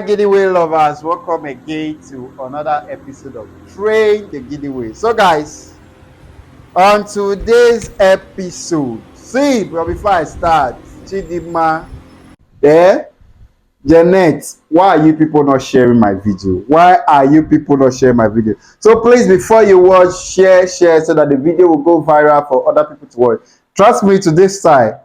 Giveaway lovers, welcome again to another episode of Train the Giveaway. So, guys, on today's episode, see, but before I start, Chidima, yeah, Janet, why are you people not sharing my video? Why are you people not sharing my video? So, please, before you watch, share so that the video will go viral for other people to watch. Trust me, to this side,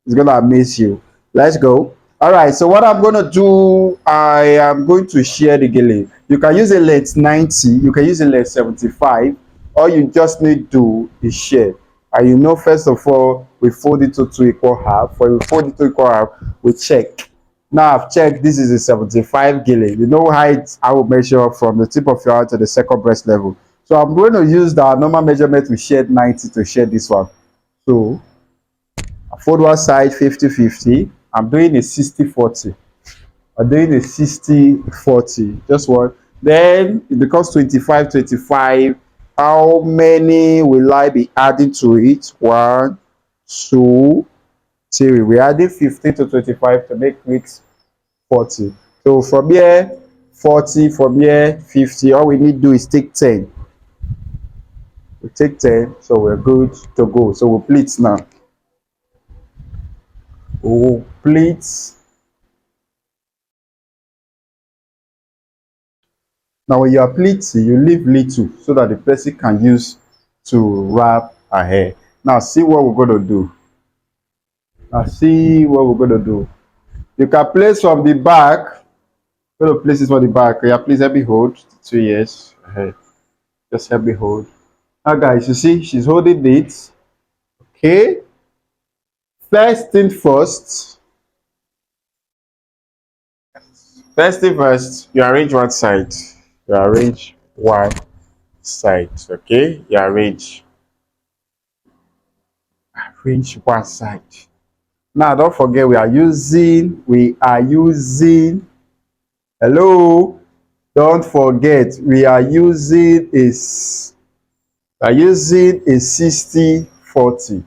it's gonna amaze you. Let's go. All right, so what I'm gonna do, I am going to share the gele. You can use a length 90, you can use a length 75. All you just need to do is share. And you know, first of all, we fold it to 2 equal half. For we fold it to equal half, we check. Now I've checked, this is a 75 gele. You know height I will measure from the tip of your hand to the second breast level. So I'm going to use the normal measurement we shared 90 to share this one. So fold one side 50-50. I'm doing a 60-40. I'm doing a 60-40. Just one. Then it becomes 25-25. How many will I be adding to it? 1, 2, 3. We're adding 15 to 25 to make it 40. So from here, 40, from here, 50. All we need to do is take 10. We take 10, so we're good to go. So we'll pleat now. We'll pleat. Now when you are pleating, you leave little so that the person can use to wrap her hair. Now see what we're going to do. Now see what we're going to do. You can place from the back. I'm going to place it from the back. Yeah, please help me hold. 2 years. Just help me hold. Now guys, you see she's holding it. Okay. First thing first. First thing first, you arrange one side. You arrange one side. Okay. You arrange one side. Now don't forget hello, don't forget we are using a 60-40.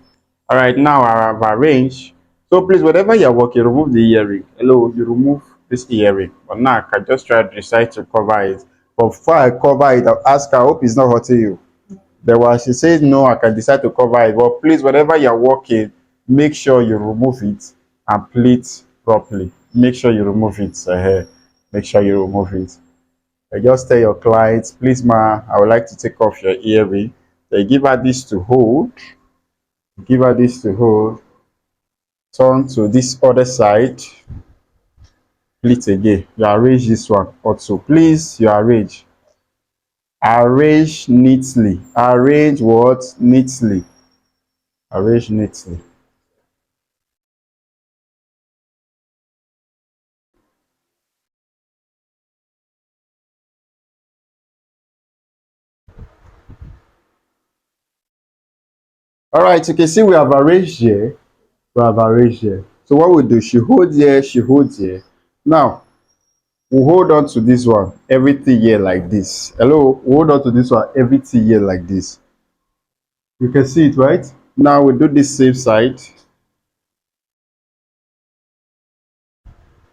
All right, now I have arranged. So please, whatever you're working, remove the earring. Hello, you remove this earring. But now I can just try to decide to cover it. But before I cover it, I'll ask her, I hope it's not hurting you. Then when she says no, I can decide to cover it. But please, whatever you're working, make sure you remove it and pleat properly. Make sure you remove it. Make sure you remove it. Just tell your clients, please, ma, I would like to take off your earring. They give her this to hold. Give her this to hold. Turn to this other side. Pleat again. You arrange this one also. Please, you arrange. Arrange neatly. Arrange what? Neatly. Arrange neatly. All right, you can see we have arranged here. We have arranged here. So what we do, she holds here, she holds here. Now, we hold on to this one, everything here like this. Hello, we hold on to this one, everything here like this. You can see it, right? Now we do this same side.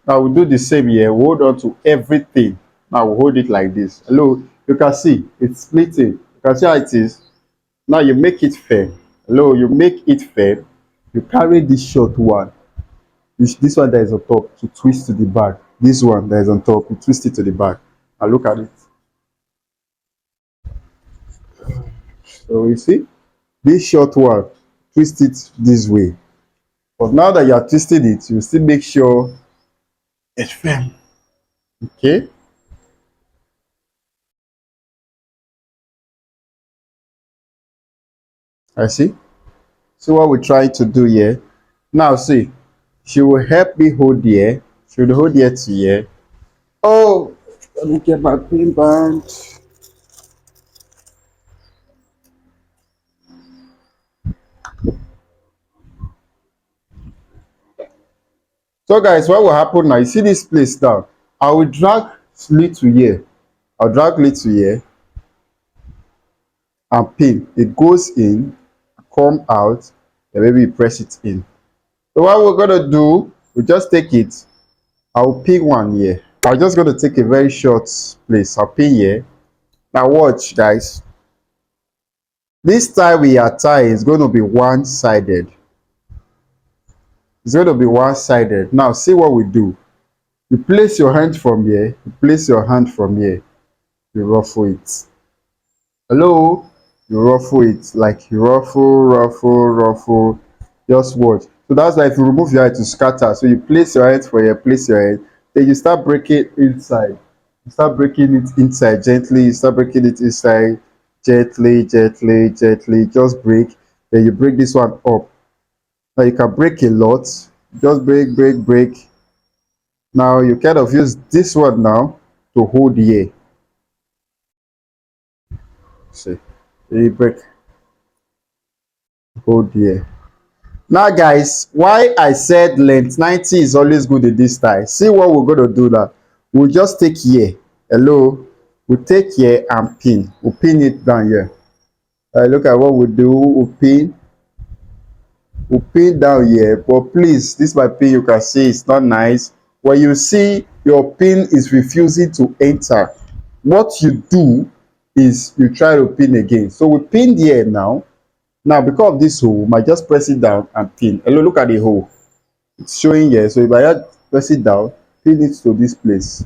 Now we do the same here. We hold on to everything. Now we hold it like this. Hello, you can see it's splitting. You can see how it is. Now you make it firm. Hello, you make it firm. You carry this short one. This one that is on top to twist to the back. This one that is on top, you twist it to the back. And look at it. So you see, this short one, twist it this way. But now that you are twisting it, you still make sure it's firm. Okay. I see. So what we're trying to do here. Now see, she will help me hold here. She will hold here to here. Oh, let me get my pin band. So guys, what will happen now? You see this place now? I will drag little here. I'll drag little here and pin. It goes in, come out, and maybe you press it in. So what we're gonna do, we just take it. I'll pin one here. I'm just going to take a very short place. I'll pin here. Now watch, guys. This tie we are tying is going to be one-sided. It's going to be one-sided. Now see what we do. You place your hand from here. You place your hand from here. You ruffle it. Hello? You ruffle it. Like you ruffle, ruffle, ruffle. Just watch. So that's why if you remove your hand to scatter. So you place your hand for here, place your hand. Then you start breaking inside. You start breaking it inside gently. You start breaking it inside gently, gently, gently. Just break. Then you break this one up. Now you can break a lot. Just break, break, break. Now you kind of use this one now to hold here. See, you break, hold here. Now guys, why I said length 90 is always good in this style. See what we're going to do now. We'll just take here. Hello. We'll take here and pin. We'll pin it down here. Look at what we do. We'll pin down here. But please, this my pin, you can see it's not nice. When you see your pin is refusing to enter, what you do is you try to pin again. So we pinned here now. Now because of this hole, we might just press it down and pin. Hello, look at the hole. It's showing here. So if I just press it down, pin it to this place.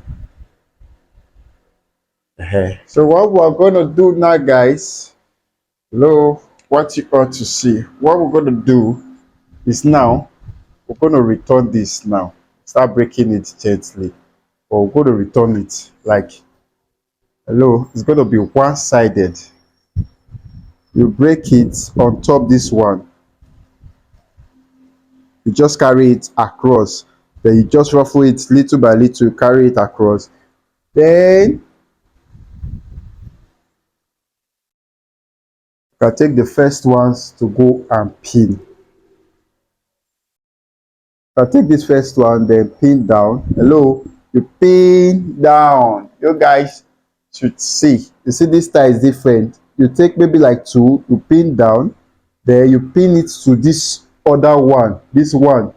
So what we're gonna do now, guys, hello, what you ought to see, what we're gonna do is now we're gonna return this now. Start breaking it gently, or we're gonna return it like hello, it's gonna be one-sided. You break it on top this one, you just carry it across, then you just ruffle it little by little, carry it across, then you can take the first ones to go and pin. I take this first one, then pin down. Hello, you pin down. You guys should see. You see this tie is different. You take maybe like two, you pin down, then you pin it to this other one. This one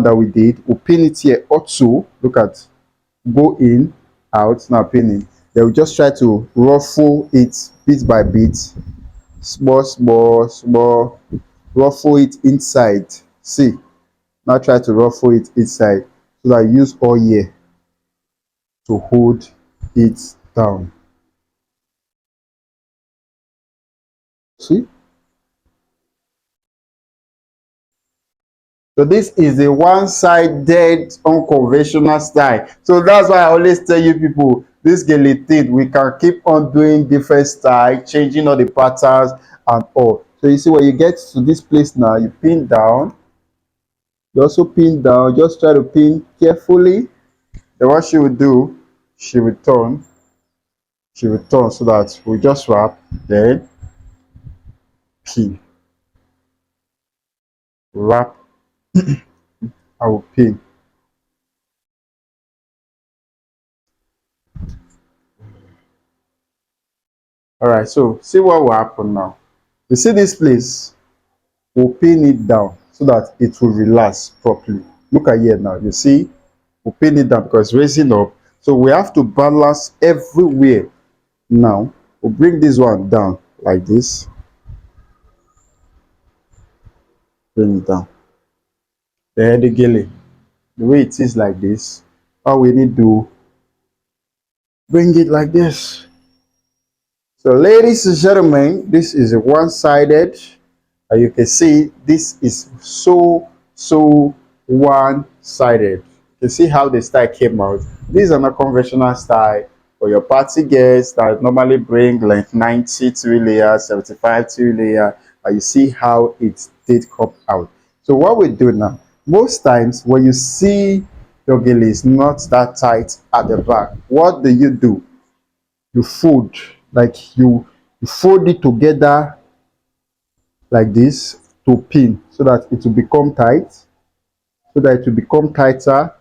that we did. We pin it here or two. Look at, go in, out. Now pinning. Then we just try to ruffle it bit by bit, small, small, small. Ruffle it inside. See. Now try to ruffle it inside so that you use all here to hold it down. See? So this is a one-sided unconventional style. So that's why I always tell you people, this gele thing, we can keep on doing different style, changing all the patterns and all. So you see when you get to this place now, you pin down. You also pin down. Just try to pin carefully. Then what she will do, she will turn. She will turn so that we just wrap, then pin, wrap, I will pin. All right, so see what will happen now. You see this place, we'll pin it down so that it will relax properly. Look at here now, you see, we'll pin it down because it's raising up. So we have to balance everywhere. Now we'll bring this one down like this, bring it down. Then the gele, the way it is like this, all we need to bring it like this. So ladies and gentlemen, this is a one-sided. You can see this is so one-sided. You can see how the style came out. This is an unconventional style for your party guests that normally bring like 90 3-layer, 75 3-layer. You see how it did come out. So what we do now, most times when you see your gele is not that tight at the back, what do? You fold, like you fold it together like this to pin so that it will become tight, so that it will become tighter.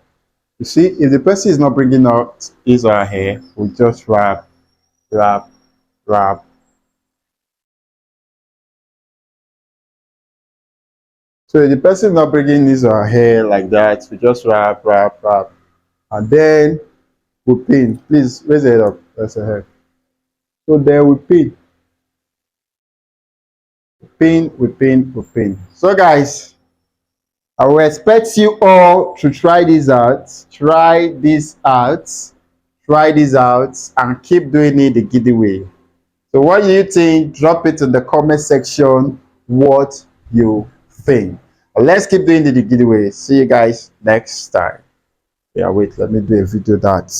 You see, if the person is not bringing out his or her hair, we just wrap, wrap, wrap. So if the person is not bringing his or her hair like that, we just wrap, wrap, wrap, and then we pin. Please raise your head up. That's your head. So then we pin, we pin. So guys, I will expect you all to try this out. Try this out. Try this out and keep doing it the giddy way. So what do you think? Drop it in the comment section what you think. Let's keep doing it the giddy way. See you guys next time. Yeah, wait, let me do a video that